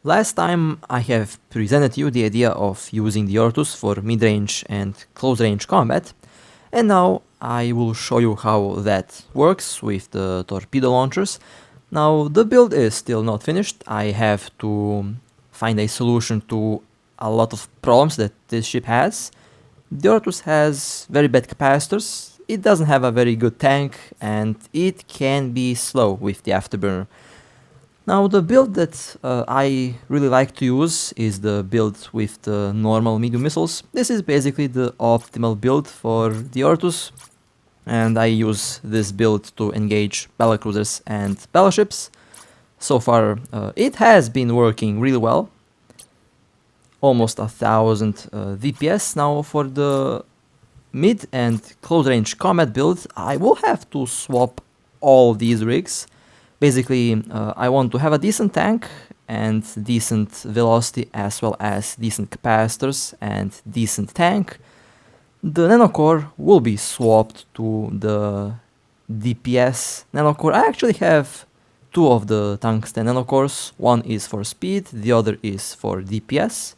Last time I have presented you the idea of using the Orthrus for mid-range and close-range combat, and now I will show you how that works with the torpedo launchers. Now the build is still not finished. I have to find a solution to a lot of problems that this ship has. The Orthrus has very bad capacitors, it doesn't have a very good tank, and it can be slow with the afterburner. Now the build that I really like to use is the build with the normal medium missiles. This is basically the optimal build for the Orthrus, and I use this build to engage battlecruisers and battleships. So far it has been working really well, almost 1000 DPS. Now for the mid and close range combat build I will have to swap all these rigs. Basically, I want to have a decent tank and decent velocity as well as decent capacitors and decent tank. The nanocore will be swapped to the DPS nanocore. I actually have two of the tungsten nanocores. One is for speed, the other is for DPS.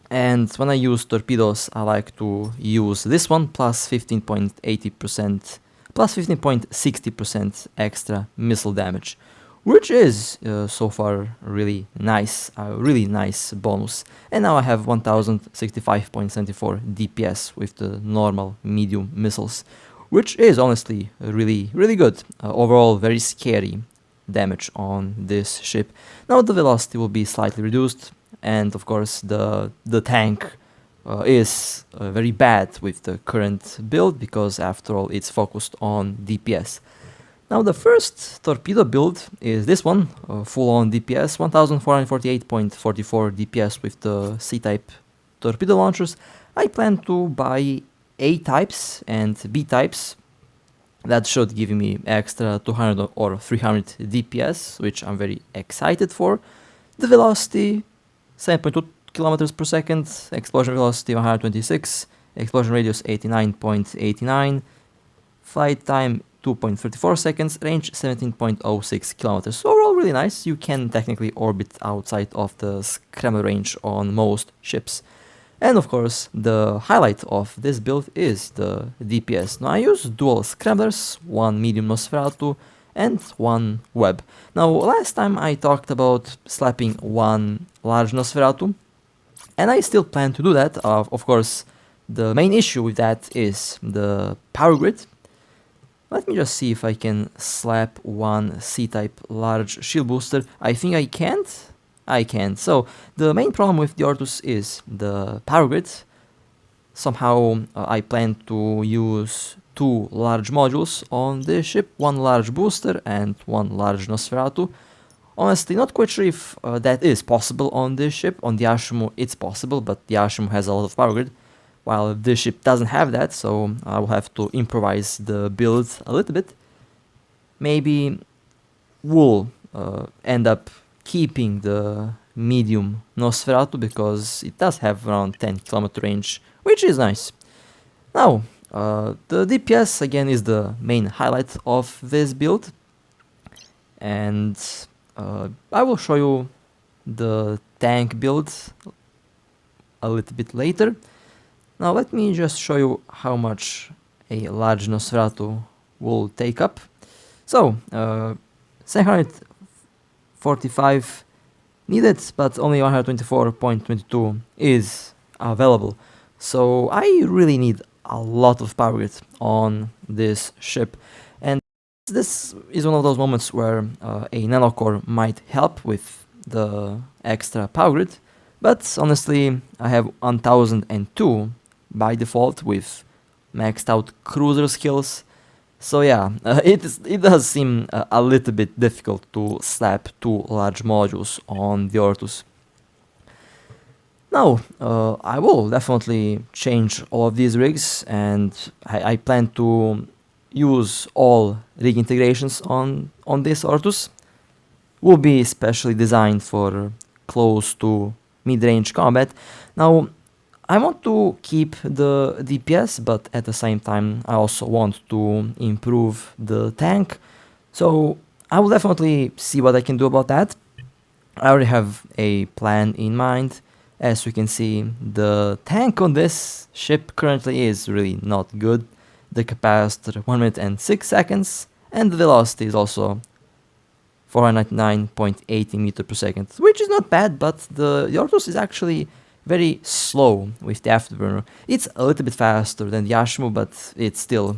And when I use torpedoes, I like to use this one, plus 15.80%, plus 15.60% extra missile damage, which is so far really nice, a really nice bonus. And now I have 1065.74 DPS with the normal medium missiles, which is honestly really good. Overall, very scary damage on this ship. Now the velocity will be slightly reduced, and of course the tank is very bad with the current build, because after all it's focused on DPS. Now the first torpedo build is this one, full on DPS, 1448.44 DPS with the C-type torpedo launchers. I plan to buy A types and B types. That should give me extra 200 or 300 DPS, which I'm very excited for. The velocity 7.2 kilometers per second, explosion velocity 126, explosion radius 89.89, flight time 2.34 seconds, range 17.06 kilometers. So overall really nice. You can technically orbit outside of the scramble range on most ships. And of course the highlight of this build is the DPS. Now I use dual scramblers, one medium Nosferatu and one web. Now last time I talked about slapping one large Nosferatu, and I still plan to do that. Of course, the main issue with that is the power grid. Let me just see if I can slap one C-type large shield booster. I think I can't. I can't. So the main problem with the Orthrus is the power grid. Somehow I plan to use two large modules on this ship, one large booster and one large Nosferatu. Honestly, not quite sure if that is possible on this ship. On the Ashimu it's possible, but the Ashimu has a lot of power grid, while this ship doesn't have that, so I will have to improvise the build a little bit. Maybe we'll end up keeping the medium Nosferatu, because it does have around 10 kilometer range, which is nice. Now, the DPS again is the main highlight of this build, and I will show you the tank build a little bit later. Now let me just show you how much a large Nosferatu will take up. So 745 needed, but only 124.22 is available. So I really need a lot of power grid on this ship, and this is one of those moments where a nanocore might help with the extra power grid, but honestly I have 1002 by default with maxed out cruiser skills. So yeah, it does seem a little bit difficult to slap two large modules on the Orthrus. Now, I will definitely change all of these rigs, and I plan to use all rig integrations on this Orthrus. Will be specially designed for close to mid-range combat. Now, I want to keep the DPS, but at the same time I also want to improve the tank. So I will definitely see what I can do about that. I already have a plan in mind. As we can see, the tank on this ship currently is really not good. The capacitor 1 minute and 6 seconds, and the velocity is also 499.80 meters per second, which is not bad, but the Orthrus is actually very slow with the afterburner. It's a little bit faster than the Ashmu, but it's still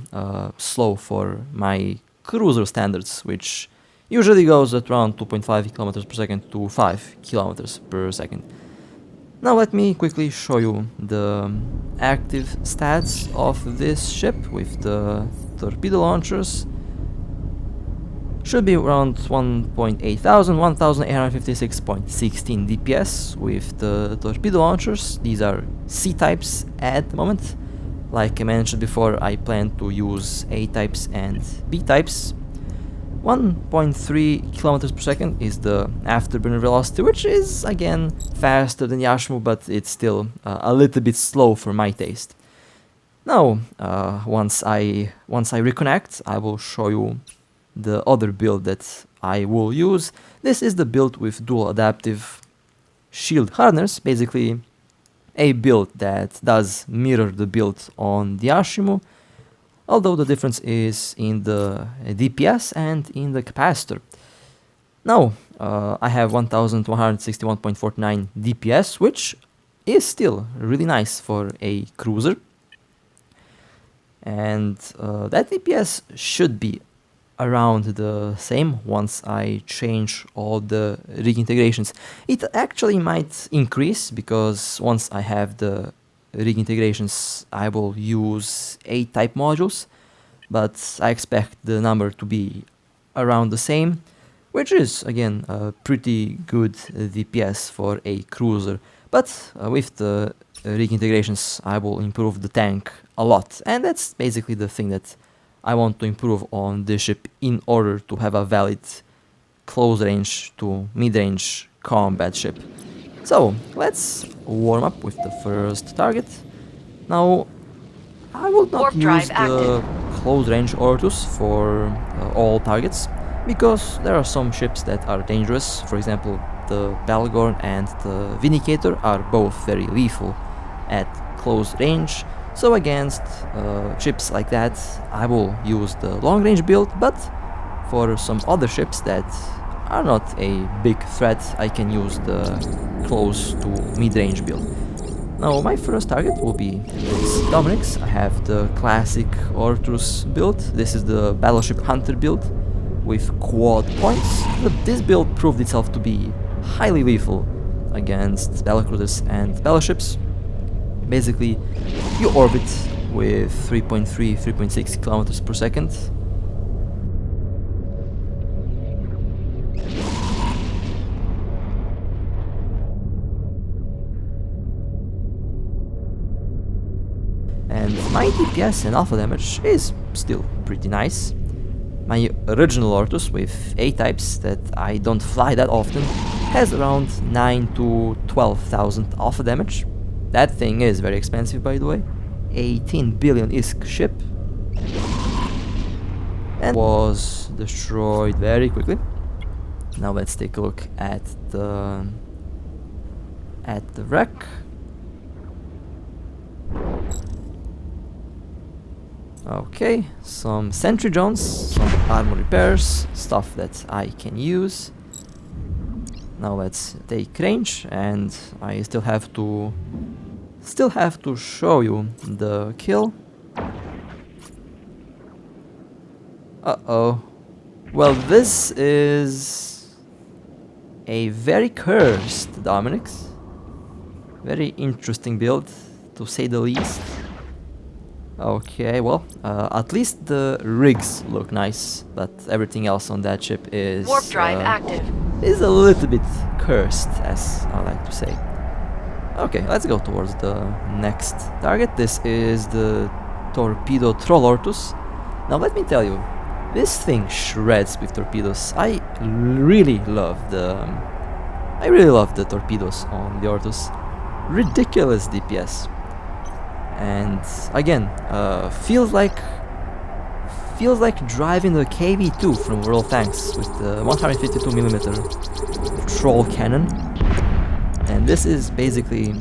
slow for my cruiser standards, which usually goes at around 2.5 kilometers per second to 5 kilometers per second. Now let me quickly show you the active stats of this ship with the torpedo launchers. Should be around 1.8 thousand, 1856.16 DPS with the torpedo launchers. These are C-types at the moment. Like I mentioned before, I plan to use A-types and B-types. 1.3 kilometers per second is the afterburner velocity, which is again faster than Yashmu, but it's still a little bit slow for my taste. Now, once I reconnect, I will show you the other build that I will use. This is the build with dual adaptive shield harness, basically a build that does mirror the build on the Ashimu, although the difference is in the DPS and in the capacitor. Now, I have 1161.49 DPS, which is still really nice for a cruiser. And that DPS should be around the same once I change all the rig integrations. It actually might increase because once I have the rig integrations I will use 8 type modules, but I expect the number to be around the same, which is again a pretty good DPS for a cruiser. But with the rig integrations I will improve the tank a lot, and that's basically the thing that I want to improve on this ship in order to have a valid close range to mid-range combat ship. So let's warm up with the first target. Now I will not use the close range Orthrus for all targets, because there are some ships that are dangerous. For example, the Balgorn and the Vindicator are both very lethal at close range. So against ships like that I will use the long range build, but for some other ships that are not a big threat I can use the close to mid-range build. Now my first target will be this Dominic's. I have the classic Orthrus build. This is the Battleship Hunter build with quad points, but this build proved itself to be highly lethal against battlecruisers and battleships. Basically, you orbit with 3.3, 3.6 kilometers per second. And my DPS and alpha damage is still pretty nice. My original Orthrus with A-types that I don't fly that often has around 9 to 12,000 alpha damage. That thing is very expensive, by the way. 18 billion ISK ship. And was destroyed very quickly. Now let's take a look at the wreck. Okay, some sentry drones, some armor repairs, stuff that I can use. Now let's take range, and I still have to show you the kill. Uh-oh. Well, this is a very cursed Dominic's. Very interesting build, to say the least. Okay, well, at least the rigs look nice, but everything else on that ship is warp drive active. Is a little bit cursed, as I like to say. Okay, let's go towards the next target. This is the Torpedo Troll Orthrus. Now let me tell you, this thing shreds with torpedoes. I really love the torpedoes on the Orthrus. Ridiculous DPS. And again, feels like feels like driving the KV-2 from World of Tanks with the 152mm troll cannon. And this is basically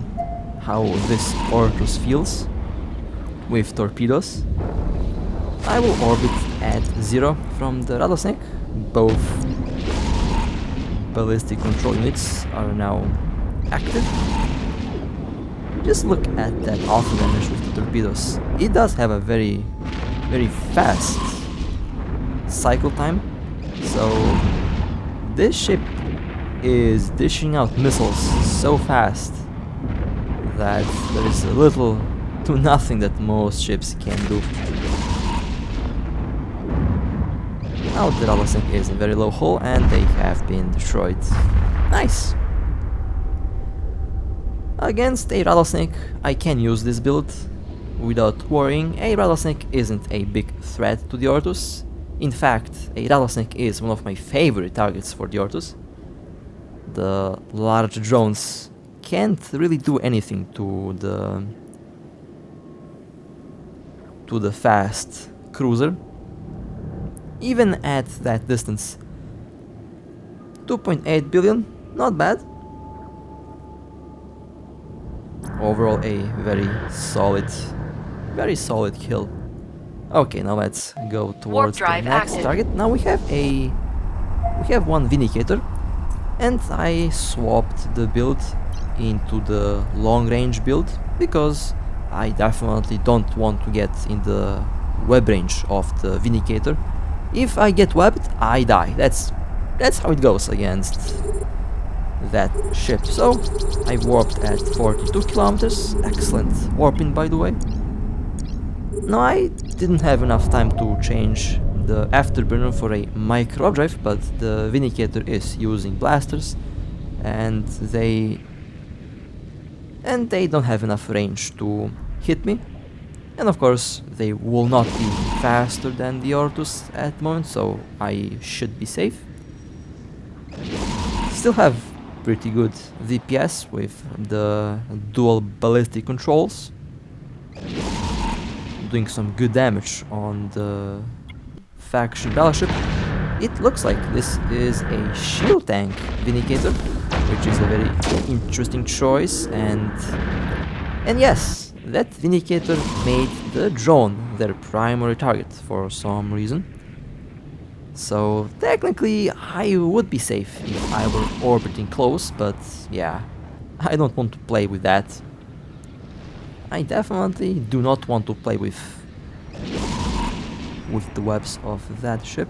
how this Orthrus feels with torpedoes. I will orbit at 0 from the rattlesnake. Both ballistic control units are now active. Just look at that alpha damage with the torpedoes. It does have a very fast cycle time, so this ship is dishing out missiles so fast that there is little to nothing that most ships can do. Now the rattlesnake is in very low hull and they have been destroyed. Nice! Against a rattlesnake I can use this build without worrying. A rattlesnake isn't a big threat to the Orthrus. In fact, a rattlesnake is one of my favorite targets for the Orthrus. The large drones can't really do anything to the fast cruiser, even at that distance. 2.8 billion, not bad. Overall a very solid kill. Okay, now let's go towards the next target. Now we have one Vindicator, and I swapped the build into the long range build because I definitely don't want to get in the web range of the Vindicator. If I get webbed, I die. That's how it goes against that ship. So I warped at 42 kilometers. Excellent warping, by the way. Now I didn't have enough time to change the afterburner for a micro updrive, but the Vindicator is using blasters, and they don't have enough range to hit me. And of course they will not be faster than the Orthrus at the moment, so I should be safe. Still have pretty good DPS with the dual ballistic controls, doing some good damage on the faction battleship. It looks like this is a shield tank Vindicator, which is a very interesting choice, and yes, that Vindicator made the drone their primary target for some reason. So technically I would be safe if I were orbiting close, but yeah, I don't want to play with that. I definitely do not want to play with the webs of that ship.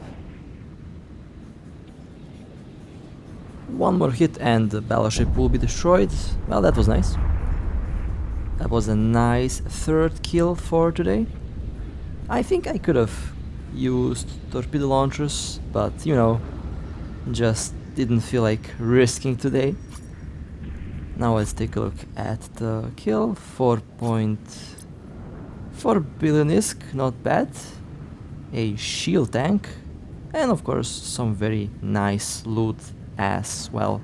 One more hit and the battleship will be destroyed. Well, that was nice. That was a nice third kill for today. I think I could have used torpedo launchers, but you know, just didn't feel like risking today. Now let's take a look at the kill. 4.4 billion ISK, not bad. A shield tank, and of course some very nice loot as well.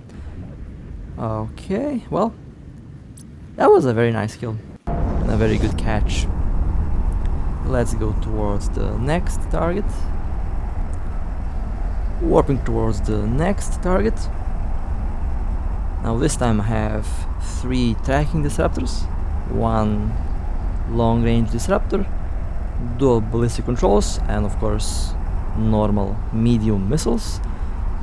Okay, well, that was a very nice kill and a very good catch. Let's go towards the next target. Warping towards the next target. Now this time I have 3 tracking disruptors, 1 long range disruptor, dual ballistic controls, and of course normal medium missiles,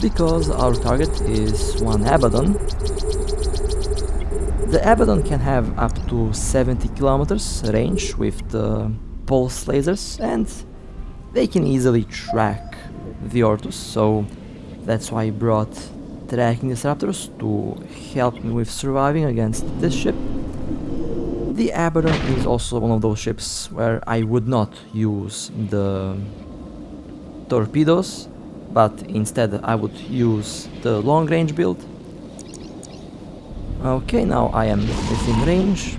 because our target is one Abaddon. The Abaddon can have up to 70 kilometers range with the pulse lasers, and they can easily track the Orthrus, so that's why I brought tracking disruptors to help me with surviving against this ship. The Abaddon is also one of those ships where I would not use the torpedoes, but instead I would use the long range build. Okay, now I am within range,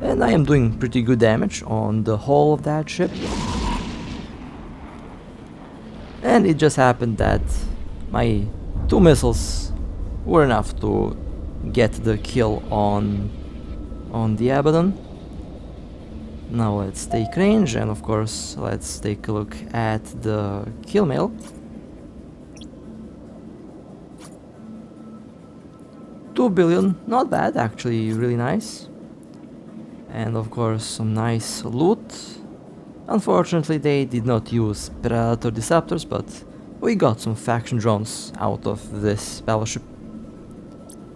and I am doing pretty good damage on the hull of that ship. And it just happened that my 2 missiles were enough to get the kill on the Abaddon. Now let's take range, and of course let's take a look at the kill mail. 2 billion, not bad, actually really nice. And of course some nice loot. Unfortunately they did not use Predator Disruptors, but we got some faction drones out of this battleship.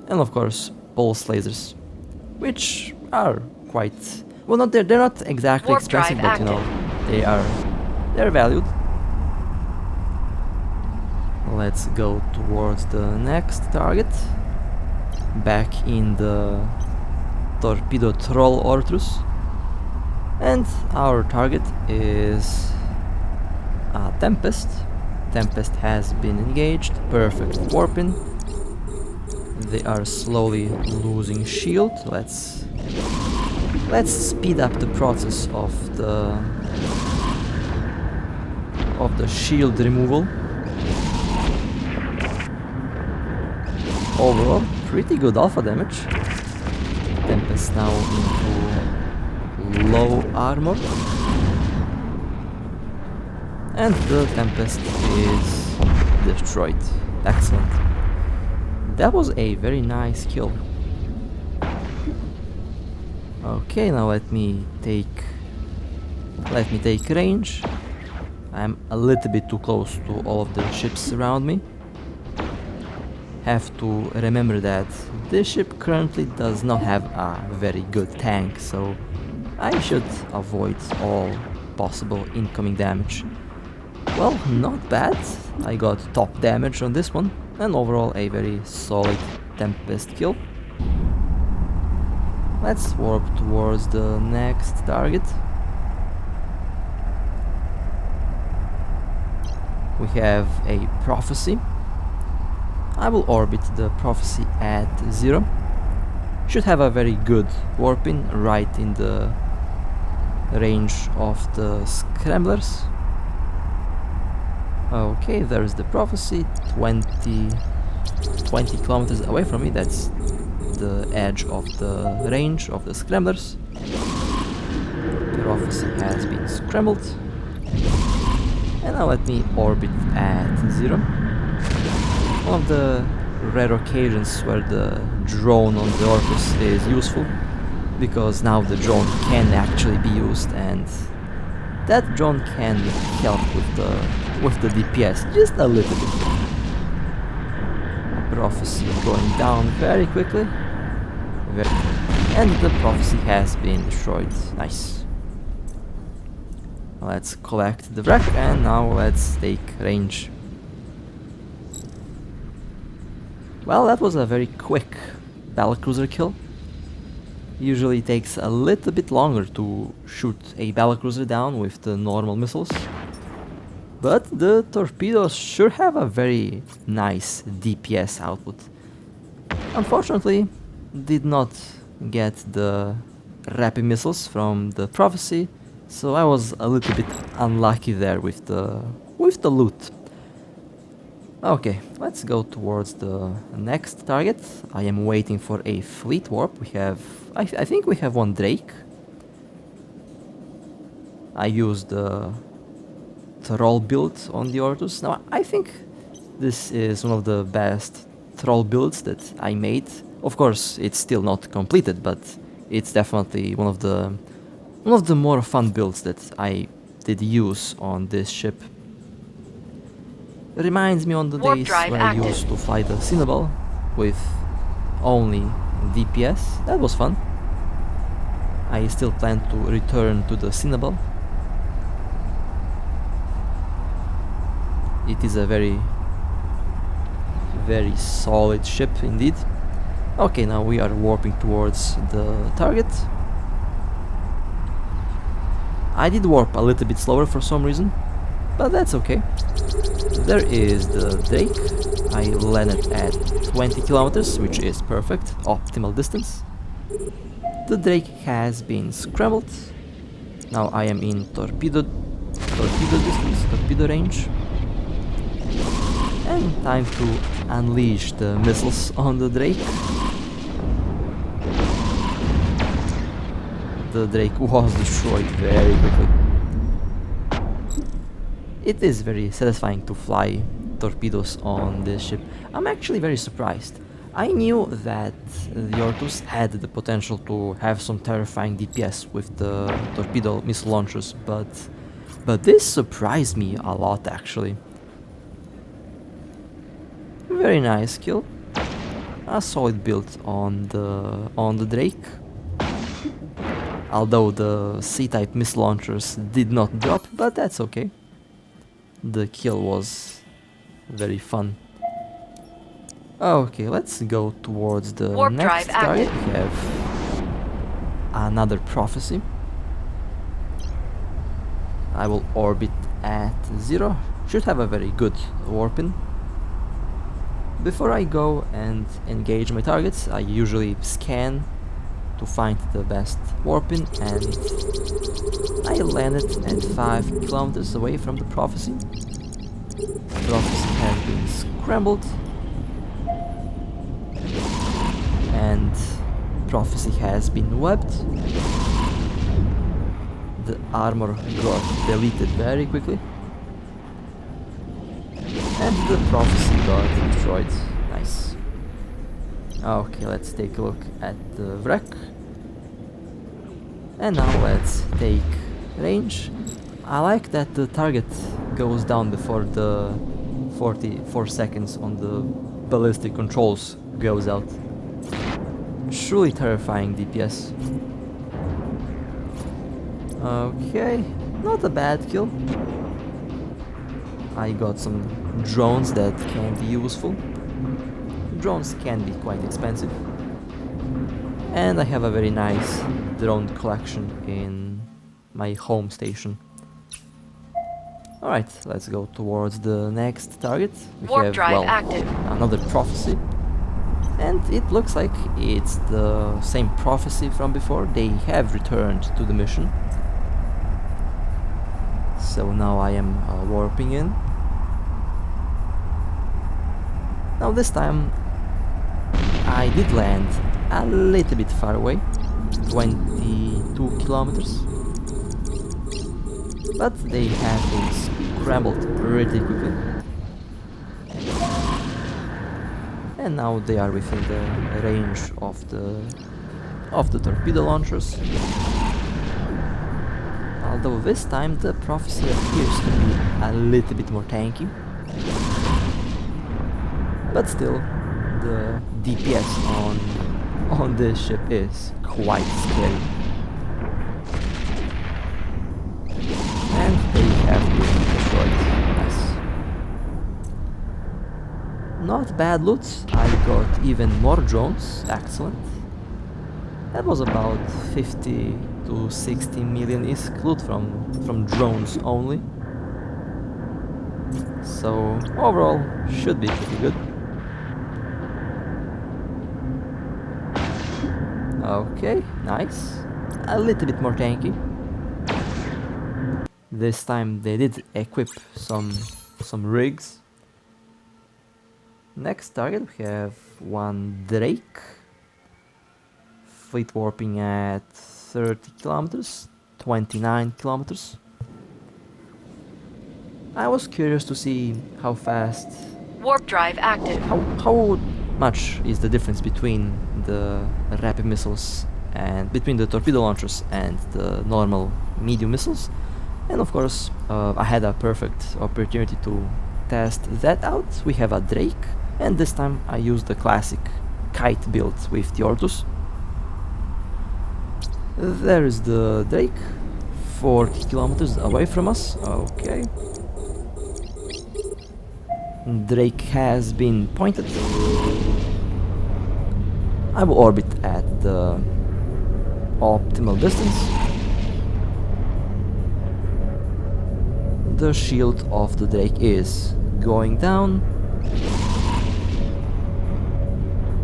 And of course pulse lasers, which are quite... well, they're not exactly Warp expensive, drive but you know, they're valued. Let's go towards the next target. Back in the Torpedo Troll Orthrus. And our target is a Tempest. Tempest has been engaged. Perfect warping. They are slowly losing shield. Let's speed up the process of the shield removal. Overall, pretty good alpha damage. Tempest now into low armor. And the Tempest is destroyed. Excellent. That was a very nice kill. Okay, now let me take range. I'm a little bit too close to all of the ships around me. Have to remember that this ship currently does not have a very good tank, so I should avoid all possible incoming damage. Well, not bad. I got top damage on this one, and overall a very solid Tempest kill. Let's warp towards the next target. We have a Prophecy. I will orbit the Prophecy at 0. Should have a very good warping right in the range of the Scramblers. Okay, there's the Prophecy, 20 kilometers away from me. That's the edge of the range of the Scramblers. Prophecy has been scrambled. And now let me orbit at 0. One of the rare occasions where the drone on the Orthrus is useful, because now the drone can actually be used, and that drone can help with the DPS just a little bit. Prophecy going down very quickly. And the Prophecy has been destroyed. Nice. Let's collect the wreck, and now let's take range. Well, that was a very quick battlecruiser kill. Usually takes a little bit longer to shoot a battlecruiser down with the normal missiles. But the torpedoes sure have a very nice DPS output. Unfortunately, did not get the rapid missiles from the Prophecy, so I was a little bit unlucky there with the loot. Okay, let's go towards the next target. I am waiting for a fleet warp. We have, I think we have one Drake. I used the troll build on the Orthrus. Now I think this is one of the best troll builds that I made. Of course, it's still not completed, but it's definitely one of the more fun builds that I did use on this ship. Reminds me on the days when I used to fly the Cinnabal with only DPS. That was fun. I still plan to return to the Cinnabal. It is a very solid ship indeed. Okay, now we are warping towards the target. I did warp a little bit slower for some reason, but that's okay. There is the Drake. I landed at 20 kilometers, which is perfect, optimal distance. The Drake has been scrambled. Now I am in torpedo distance, torpedo range. And time to unleash the missiles on the Drake. the Drake was destroyed very quickly. It is very satisfying to fly torpedoes on this ship. I'm actually very surprised. I knew that the Orthrus had the potential to have some terrifying DPS with the torpedo missile launchers, but this surprised me a lot actually. Very nice kill. A solid build on the Drake. Although the C-type missile launchers did not drop, but that's okay. The kill was very fun. Okay, let's go towards the Warp next drive target. active. We have another prophecy. I will orbit at 0. Should have a very good warping. Before I go and engage my targets, I usually scan to find the best warping, and I landed at 5 kilometers away from the prophecy. Prophecy has been scrambled, and prophecy has been webbed. The armor got deleted very quickly, and the prophecy got destroyed. Nice. Okay, let's take a look at the wreck. And now let's take range. I like that the target goes down before the 44 seconds on the ballistic controls goes out. Truly terrifying DPS. Okay, not a bad kill. I got some drones that can be useful. Drones can be quite expensive. And I have a very nice drone collection in my home station. Alright, let's go towards the next target. We Warp have, drive well, active. another prophecy. And it looks like it's the same prophecy from before. They have returned to the mission. So now I am warping in. Now this time I did land a little bit far away, 22 kilometers. But they have been scrambled really quickly. And now they are within the range of the torpedo launchers. Although this time the prophecy appears to be a little bit more tanky. But still, the DPS on this ship is quite scary. And they have been destroyed. Nice. Not bad loot. I got even more drones. Excellent. That was about 50 to 60 million ISK loot from drones only. So overall should be pretty good. Okay, nice. A little bit more tanky. This time they did equip some rigs. Next target we have one Drake. Fleet warping at 30 kilometers, 29 kilometers. I was curious to see how fast... Warp drive active. How much is the difference between the rapid missiles and between the torpedo launchers and the normal medium missiles. And of course I had a perfect opportunity to test that out. We have a Drake, and this time I used the classic kite build with the Orthrus. There is the Drake, 40 kilometers away from us. Okay. Drake has been pointed. I will orbit at the optimal distance. The shield of the Drake is going down.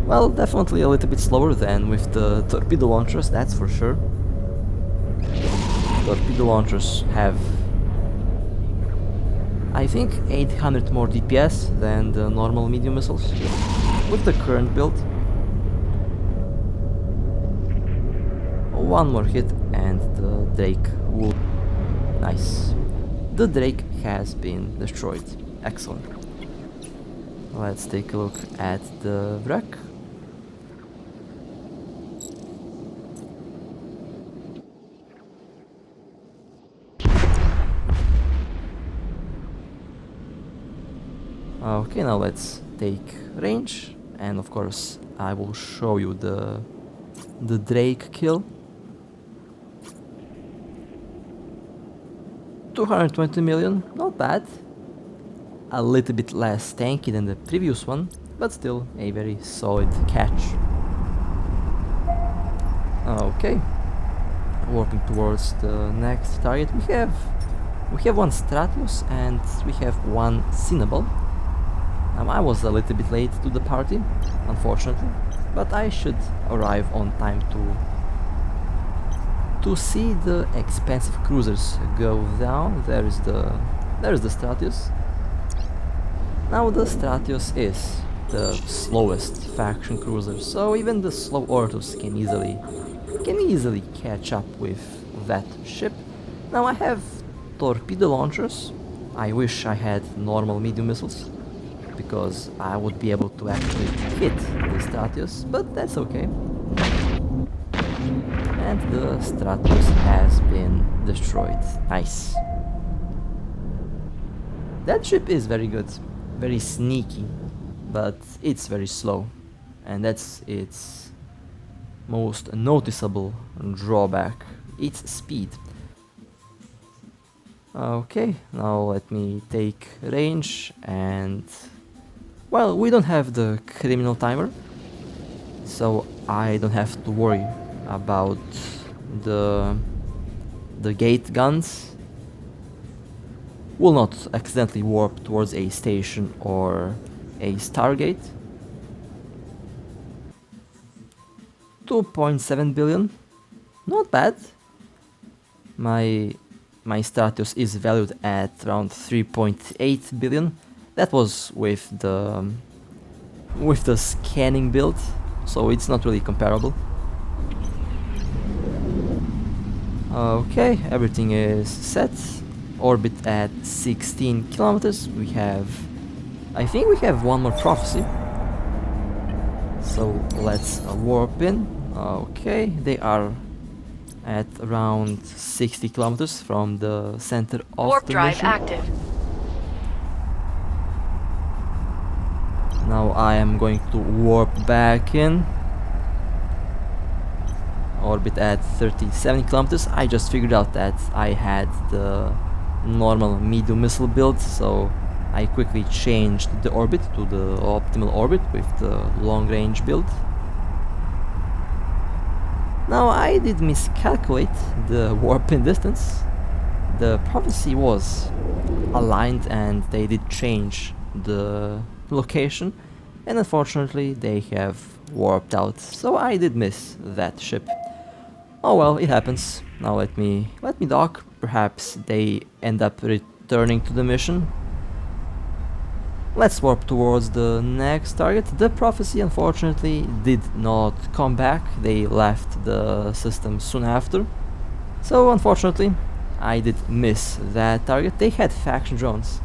Well, definitely a little bit slower than with the torpedo launchers, that's for sure. Torpedo launchers have, I think, 800 more DPS than the normal medium missiles with the current build. one more hit and the Drake will... Nice. The Drake has been destroyed. Excellent. Let's take a look at the wreck. Okay, now let's take range, and of course I will show you the Drake kill. 220 million, not bad. A little bit less tanky than the previous one, but still a very solid catch. Okay, working towards the next target. We have one Stratius and we have one Cinnabon. I was a little bit late to the party, unfortunately, but I should arrive on time to see the expensive cruisers go down. There is the Stratius. Now the Stratius is the slowest faction cruiser, so even the slow Orthrus can easily catch up with that ship. Now I have torpedo launchers. I wish I had normal medium missiles, because I would be able to actually hit the Stratius, but that's okay. And the Stratius has been destroyed. Nice. That ship is very good, very sneaky, but it's very slow, and that's its most noticeable drawback, its speed. Okay, now let me take range, and well, we don't have the criminal timer, so I don't have to worry about the gate guns. Will not accidentally warp towards a station or a stargate. 2.7 billion, not bad. My Stratius is valued at around 3.8 billion. That was with the scanning build, so it's not really comparable. Okay, everything is set. Orbit at 16 kilometers. I think we have one more prophecy. So let's warp in. Okay, they are at around 60 kilometers from the center of Warp the drive mission. active. Now I am going to warp back in. Orbit at 37 kilometers. I just figured out that I had the normal medium missile build, so I quickly changed the orbit to the optimal orbit with the long range build. Now I did miscalculate the warp-in distance. The prophecy was aligned and they did change the location, and unfortunately they have warped out, so I did miss that ship. Oh well, it happens. Now let me dock. Perhaps they end up returning to the mission. Let's warp towards the next target. The prophecy unfortunately did not come back. They left the system soon after. So unfortunately, I did miss that target. They had faction drones.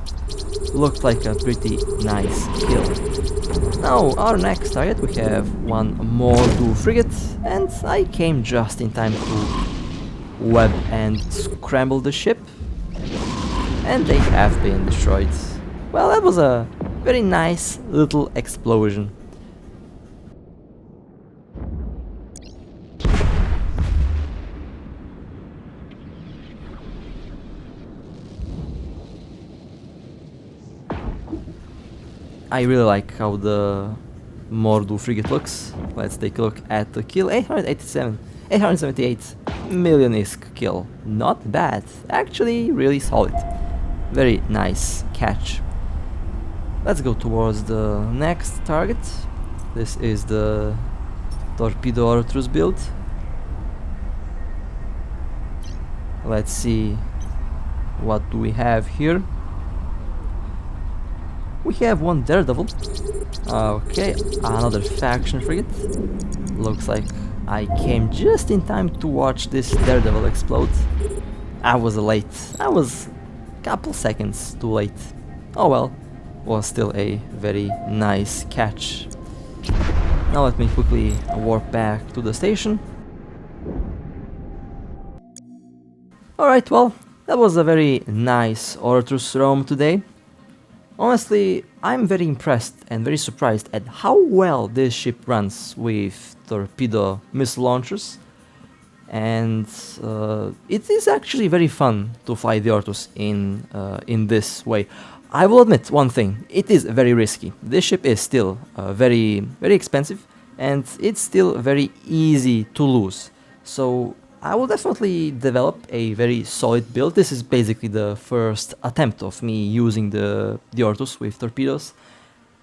Looked like a pretty nice kill. Now our next target, we have one Mordu frigate, and I came just in time to web and scramble the ship, and they have been destroyed. Well, that was a very nice little explosion. I really like how the Mordu frigate looks. Let's take a look at the kill. 878 million ISK kill. Not bad. Actually, really solid. Very nice catch. Let's go towards the next target. This is the Torpedo Orthrus build. Let's see what do we have here. We have one Daredevil. Okay, another faction frigate. Looks like I came just in time to watch this daredevil explode. I was late. I was a couple seconds too late. Oh well, was still a very nice catch. Now let me quickly warp back to the station. Alright, well, that was a very nice Orthrus roam today. Honestly, I'm very impressed and very surprised at how well this ship runs with torpedo missile launchers. And it is actually very fun to fly the Orthrus in this way. I will admit one thing, it is very risky. This ship is still very expensive, and it's still very easy to lose. So I will definitely develop a very solid build. This is basically the first attempt of me using the Orthrus with torpedoes.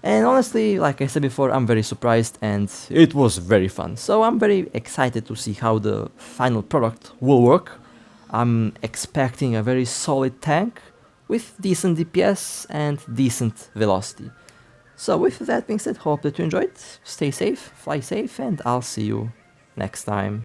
And honestly, like I said before, I'm very surprised and it was very fun. So I'm very excited to see how the final product will work. I'm expecting a very solid tank with decent DPS and decent velocity. So with that being said, hope that you enjoyed. Stay safe, fly safe, and I'll see you next time.